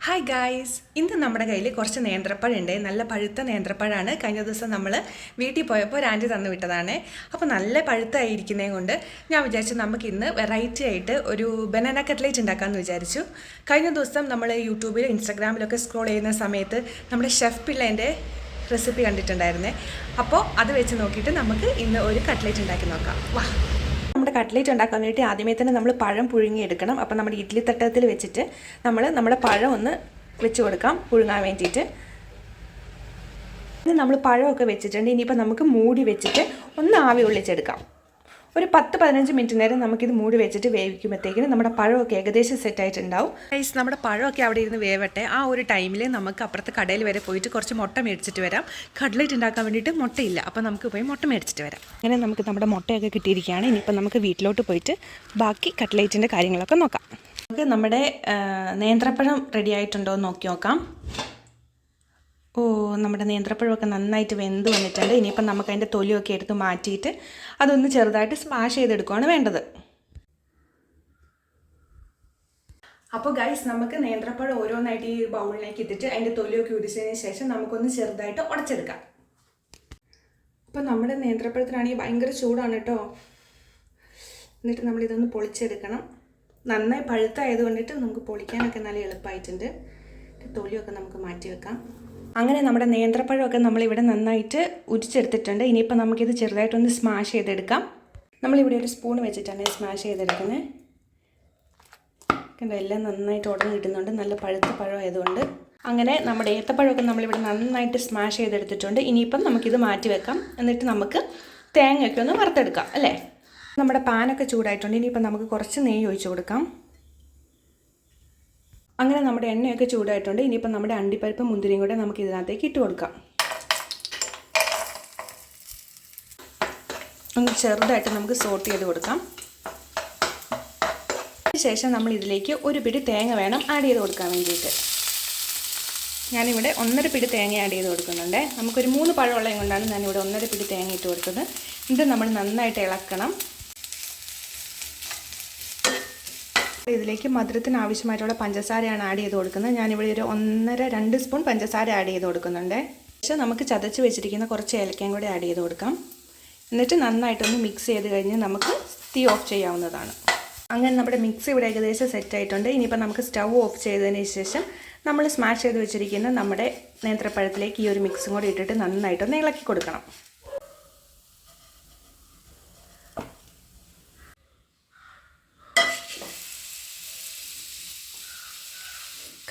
Hi guys, ഇന്ന് നമ്മുടെ കയ്യിൽ കുറച്ച് നേന്ത്രപ്പഴമുണ്ട്. നല്ല പഴുത്ത നേന്ത്രപ്പഴമാണ്. കഴിഞ്ഞ ദിവസം നമ്മൾ വീട്ടിൽ പോയപ്പോൾ ഒരു ആൻറ്റി തന്നു വിട്ടതാണ്. അപ്പോൾ നല്ല പഴുത്തായിരിക്കുന്നത് കൊണ്ട് ഞാൻ വിചാരിച്ചു നമുക്ക് ഇന്ന് വെറൈറ്റി ആയിട്ട് ഒരു ബനാന കട്ട്ലേറ്റ് ഉണ്ടാക്കാമെന്ന് വിചാരിച്ചു. കഴിഞ്ഞ ദിവസം നമ്മൾ യൂട്യൂബിലും ഇൻസ്റ്റാഗ്രാമിലൊക്കെ സ്ക്രോൾ ചെയ്യുന്ന സമയത്ത് നമ്മുടെ ഷെഫ് പിള്ളേൻ്റെ റെസിപ്പി കണ്ടിട്ടുണ്ടായിരുന്നേ. അപ്പോൾ അത് വെച്ച് നോക്കിയിട്ട് നമുക്ക് ഇന്ന് ഒരു കട്ട്ലേറ്റ് ഉണ്ടാക്കി നോക്കാം. വാ, നമ്മുടെ കട്ട്ലേറ്റ് ഉണ്ടാക്കാൻ വേണ്ടി ആദ്യമേ തന്നെ നമ്മൾ പഴം പുഴുങ്ങിയെടുക്കണം. അപ്പോൾ നമ്മുടെ ഇഡ്ഡലി തട്ടത്തിൽ വെച്ചിട്ട് നമ്മുടെ പഴം ഒന്ന് വെച്ച് കൊടുക്കാം പുഴുങ്ങാൻ വേണ്ടിയിട്ട്. ഇനി നമ്മൾ പഴമൊക്കെ വെച്ചിട്ടുണ്ട്. ഇനിയിപ്പോൾ നമുക്ക് മൂടി വെച്ചിട്ട് ഒന്ന് ആവി ഒളിച്ചെടുക്കാം. ഒരു 10-15 മിനിറ്റ് നേരം നമുക്കിത് മൂടി വെച്ചിട്ട് വേവിക്കുമ്പോഴത്തേക്കിനും നമ്മുടെ പഴമൊക്കെ ഏകദേശം സെറ്റായിട്ടുണ്ടാവും. ഗൈസ്, നമ്മുടെ പഴമൊക്കെ അവിടെ ഇരുന്ന് വേവട്ടെ. ആ ഒരു ടൈമിൽ നമുക്ക് അപ്പുറത്ത് കടയിൽ വരെ പോയിട്ട് കുറച്ച് മുട്ട മേടിച്ചിട്ട് വരാം. കട്ട്ലേറ്റ് ഉണ്ടാക്കാൻ വേണ്ടിയിട്ട് മുട്ടയില്ല, അപ്പോൾ നമുക്ക് പോയി മുട്ട മേടിച്ചിട്ട് വരാം. അങ്ങനെ നമുക്ക് നമ്മുടെ മുട്ടയൊക്കെ കിട്ടിയിരിക്കുകയാണ്. ഇനിയിപ്പോൾ നമുക്ക് വീട്ടിലോട്ട് പോയിട്ട് ബാക്കി കട്ട്ലേറ്റിൻ്റെ കാര്യങ്ങളൊക്കെ നോക്കാം. നമുക്ക് നമ്മുടെ നേന്ത്രപ്പഴം റെഡി ആയിട്ടുണ്ടോ എന്ന് നോക്കാം. നമ്മുടെ നേന്ത്രപ്പഴമൊക്കെ നന്നായിട്ട് വെന്ത് വന്നിട്ടുണ്ട്. ഇനിയിപ്പം നമുക്ക് അതിൻ്റെ തൊലിയൊക്കെ എടുത്ത് മാറ്റിയിട്ട് അതൊന്ന് ചെറുതായിട്ട് സ്മാഷ് ചെയ്തെടുക്കുകയാണ് വേണ്ടത്. അപ്പോൾ ഗൈസ്, നമുക്ക് നേന്ത്രപ്പഴം ഓരോന്നായിട്ട് ഈ ബൗളിലേക്ക് ഇട്ടിട്ട് അതിൻ്റെ തൊലിയൊക്കെ ഉരിച്ചതിന് ശേഷം നമുക്കൊന്ന് ചെറുതായിട്ട് ഉടച്ചെടുക്കാം. അപ്പോൾ നമ്മുടെ നേന്ത്രപ്പഴത്തിനാണെങ്കിൽ ഭയങ്കര ചൂടാണ് കേട്ടോ. എന്നിട്ട് നമ്മളിതൊന്ന് പൊളിച്ചെടുക്കണം. നന്നായി പഴുത്തായത് കൊണ്ടിട്ട് നമുക്ക് പൊളിക്കാനൊക്കെ നല്ല എളുപ്പമായിട്ടുണ്ട്. തൊലിയൊക്കെ നമുക്ക് മാറ്റി വെക്കാം. അങ്ങനെ നമ്മുടെ നേന്ത്രപ്പഴമൊക്കെ നമ്മളിവിടെ നന്നായിട്ട് ഉരിച്ചെടുത്തിട്ടുണ്ട്. ഇനിയിപ്പോൾ നമുക്കിത് ചെറുതായിട്ടൊന്ന് സ്മാഷ് ചെയ്തെടുക്കാം. നമ്മളിവിടെ ഒരു സ്പൂൺ വെച്ചിട്ടാണ് സ്മാഷ് ചെയ്തെടുക്കുന്നത്. കണ്ടോ, എല്ലാം നന്നായിട്ട് ഉടഞ്ഞ് കിട്ടുന്നുണ്ട്, നല്ല പഴുത്ത പഴമായതുകൊണ്ട്. അങ്ങനെ നമ്മുടെ ഏത്തപ്പഴമൊക്കെ നമ്മളിവിടെ നന്നായിട്ട് സ്മാഷ് ചെയ്തെടുത്തിട്ടുണ്ട്. ഇനിയിപ്പം നമുക്കിത് മാറ്റി വെക്കാം. എന്നിട്ട് നമുക്ക് തേങ്ങയൊക്കെ ഒന്ന് വറുത്തെടുക്കാം അല്ലേ. നമ്മുടെ പാനൊക്കെ ചൂടായിട്ടുണ്ട്. ഇനിയിപ്പം നമുക്ക് കുറച്ച് നെയ്യ് ഒഴിച്ച് കൊടുക്കാം. അങ്ങനെ നമ്മുടെ എണ്ണയൊക്കെ ചൂടായിട്ടുണ്ട്. ഇനിയിപ്പം നമ്മുടെ അണ്ടിപ്പരിപ്പ് മുന്തിരിയും കൂടെ നമുക്ക് ഇതിനകത്തേക്ക് ഇട്ട് കൊടുക്കാം. ഒന്ന് ചെറുതായിട്ട് നമുക്ക് സോട്ട് ചെയ്ത് കൊടുക്കാം. അതിനുശേഷം നമ്മൾ ഇതിലേക്ക് ഒരു പിടി തേങ്ങ വേണം ആഡ് ചെയ്ത് കൊടുക്കാൻ വേണ്ടിയിട്ട്. ഞാനിവിടെ 1.5 പിടി തേങ്ങ ആഡ് ചെയ്ത് കൊടുക്കുന്നുണ്ട്. നമുക്കൊരു 3 പഴമുള്ളത് കൊണ്ടാണ് ഞാനിവിടെ 1.5 പിടി തേങ്ങ ഇട്ട് കൊടുത്തത്. ഇത് നമ്മൾ നന്നായിട്ട് ഇളക്കണം. ഇതിലേക്ക് മധുരത്തിന് ആവശ്യമായിട്ടുള്ള പഞ്ചസാരയാണ് ആഡ് ചെയ്ത് കൊടുക്കുന്നത്. ഞാനിവിടെ ഒരു 1.5-2 സ്പൂൺ പഞ്ചസാര ആഡ് ചെയ്ത് കൊടുക്കുന്നുണ്ട്. പക്ഷേ നമുക്ക് ചതച്ച് വെച്ചിരിക്കുന്ന കുറച്ച് ഏലക്കയും കൂടി ആഡ് ചെയ്ത് കൊടുക്കാം. എന്നിട്ട് നന്നായിട്ടൊന്ന് മിക്സ് ചെയ്ത് കഴിഞ്ഞ് നമുക്ക് തീ ഓഫ് ചെയ്യാവുന്നതാണ്. അങ്ങനെ നമ്മുടെ മിക്സ് ഇവിടെ ഏകദേശം സെറ്റായിട്ടുണ്ട്. ഇനിയിപ്പോൾ നമുക്ക് സ്റ്റൗ ഓഫ് ചെയ്തതിന് ശേഷം നമ്മൾ സ്മാഷ് ചെയ്ത് വെച്ചിരിക്കുന്ന നമ്മുടെ നേന്ത്രപ്പഴത്തിലേക്ക് ഈ ഒരു മിക്സും കൂടി ഇട്ടിട്ട് നന്നായിട്ടൊന്ന് ഇളക്കി കൊടുക്കണം.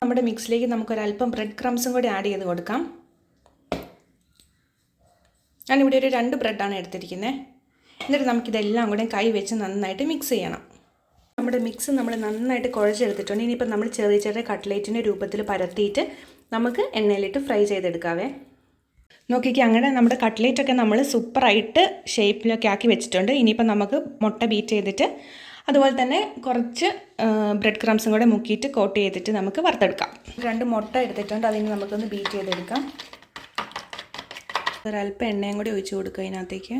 നമ്മുടെ മിക്സിലേക്ക് നമുക്കൊരല്പം ബ്രെഡ് ക്രംസും കൂടി ആഡ് ചെയ്ത് കൊടുക്കാം. ഞാനിവിടെ ഒരു 2 ബ്രെഡാണ് എടുത്തിരിക്കുന്നത്. എന്നിട്ട് നമുക്കിതെല്ലാം കൂടെ കൈ വെച്ച് നന്നായിട്ട് മിക്സ് ചെയ്യണം. നമ്മുടെ മിക്സ് നമ്മൾ നന്നായിട്ട് കുഴച്ചെടുത്തിട്ടുണ്ട്. ഇനിയിപ്പോൾ നമ്മൾ ചെറിയ ചെറിയ കട്ട്ലേറ്റിൻ്റെ രൂപത്തിൽ പരത്തിയിട്ട് നമുക്ക് എണ്ണയിലിട്ട് ഫ്രൈ ചെയ്തെടുക്കാവേ. നോക്കിക്കേ, അങ്ങനെ നമ്മുടെ കട്ട്ലേറ്റൊക്കെ നമ്മൾ സൂപ്പറായിട്ട് ഷേപ്പിലൊക്കെ ആക്കി വെച്ചിട്ടുണ്ട്. ഇനിയിപ്പോൾ നമുക്ക് മുട്ട ബീറ്റ് ചെയ്തിട്ട് അതുപോലെ തന്നെ കുറച്ച് ബ്രെഡ് ക്രംസും കൂടെ മുക്കിയിട്ട് കോട്ട് ചെയ്തിട്ട് നമുക്ക് വറുത്തെടുക്കാം. 2 മുട്ട എടുത്തിട്ടുണ്ട്. അതിന് നമുക്കൊന്ന് ബീറ്റ് ചെയ്തെടുക്കാം. ഒരല്പം എണ്ണയും കൂടി ഒഴിച്ച് കൊടുക്കുക അതിനകത്തേക്ക്.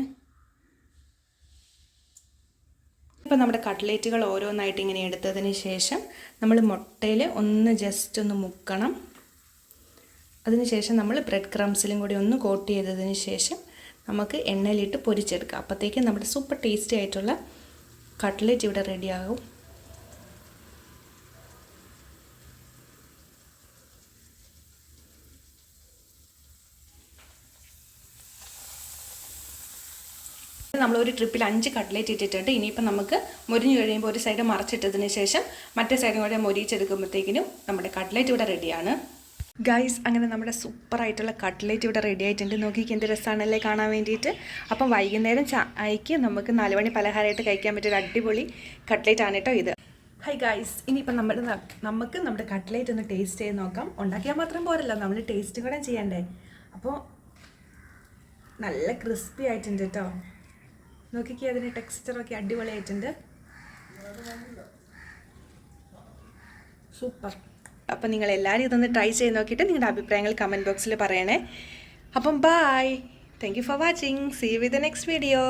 ഇപ്പോൾ നമ്മുടെ കട്ട്ലേറ്റുകൾ ഓരോന്നായിട്ട് ഇങ്ങനെ എടുത്തതിന് ശേഷം നമ്മൾ മുട്ടയിൽ ഒന്ന് ജസ്റ്റ് ഒന്ന് മുക്കണം. അതിനുശേഷം നമ്മൾ ബ്രെഡ് ക്രംസിലും കൂടി ഒന്ന് കോട്ട് ചെയ്തതിന് ശേഷം നമുക്ക് എണ്ണയിലിട്ട് പൊരിച്ചെടുക്കാം. അപ്പോഴത്തേക്കും നമ്മുടെ സൂപ്പർ ടേസ്റ്റി ആയിട്ടുള്ള കട്ട്ലേറ്റ് ഇവിടെ റെഡിയാകും. നമ്മളൊരു ട്രിപ്പിൽ 5 കട്ട്ലേറ്റ് ഇട്ടിട്ടുണ്ട്. ഇനിയിപ്പോൾ നമുക്ക് മൊരിഞ്ഞ് കഴിയുമ്പോൾ ഒരു സൈഡ് മറച്ചിട്ടതിന് ശേഷം മറ്റേ സൈഡും കൂടെ മൊരിച്ചെടുക്കുമ്പോഴത്തേക്കിനും നമ്മുടെ കട്ട്ലേറ്റ് ഇവിടെ റെഡിയാണ്. ഗൈസ്, അങ്ങനെ നമ്മുടെ സൂപ്പറായിട്ടുള്ള കട്ട്ലേറ്റ് ഇവിടെ റെഡി ആയിട്ടുണ്ട്. നോക്കിക്ക് എന്ത് രസമാണല്ലേ കാണാൻ വേണ്ടിയിട്ട്. അപ്പം വൈകുന്നേരം ചായക്ക് നമുക്ക് 4 മണി പലഹാരമായിട്ട് കഴിക്കാൻ പറ്റിയൊരു അടിപൊളി കട്ട്ലേറ്റ് ആണ് കേട്ടോ ഇത്. ഹൈ ഗൈസ്, ഇനിയിപ്പം നമുക്ക് നമ്മുടെ കട്ട്ലേറ്റ് ഒന്ന് ടേസ്റ്റ് ചെയ്ത് നോക്കാം. ഉണ്ടാക്കിയാൽ മാത്രം പോരല്ലോ, നമ്മൾ ടേസ്റ്റ് കൂടെ ചെയ്യണ്ടേ. അപ്പോൾ നല്ല ക്രിസ്പി ആയിട്ടുണ്ട് കേട്ടോ. നോക്കിക്കേ, അതിൻ്റെ ടെക്സ്ചറൊക്കെ അടിപൊളിയായിട്ടുണ്ട്. സൂപ്പർ. അപ്പോൾ നിങ്ങളെല്ലാവരും ഇതൊന്ന് ട്രൈ ചെയ്ത് നോക്കിയിട്ട് നിങ്ങളുടെ അഭിപ്രായങ്ങൾ കമൻറ്റ് ബോക്സിൽ പറയണേ. അപ്പം bye, thank you for watching. See you with the next video.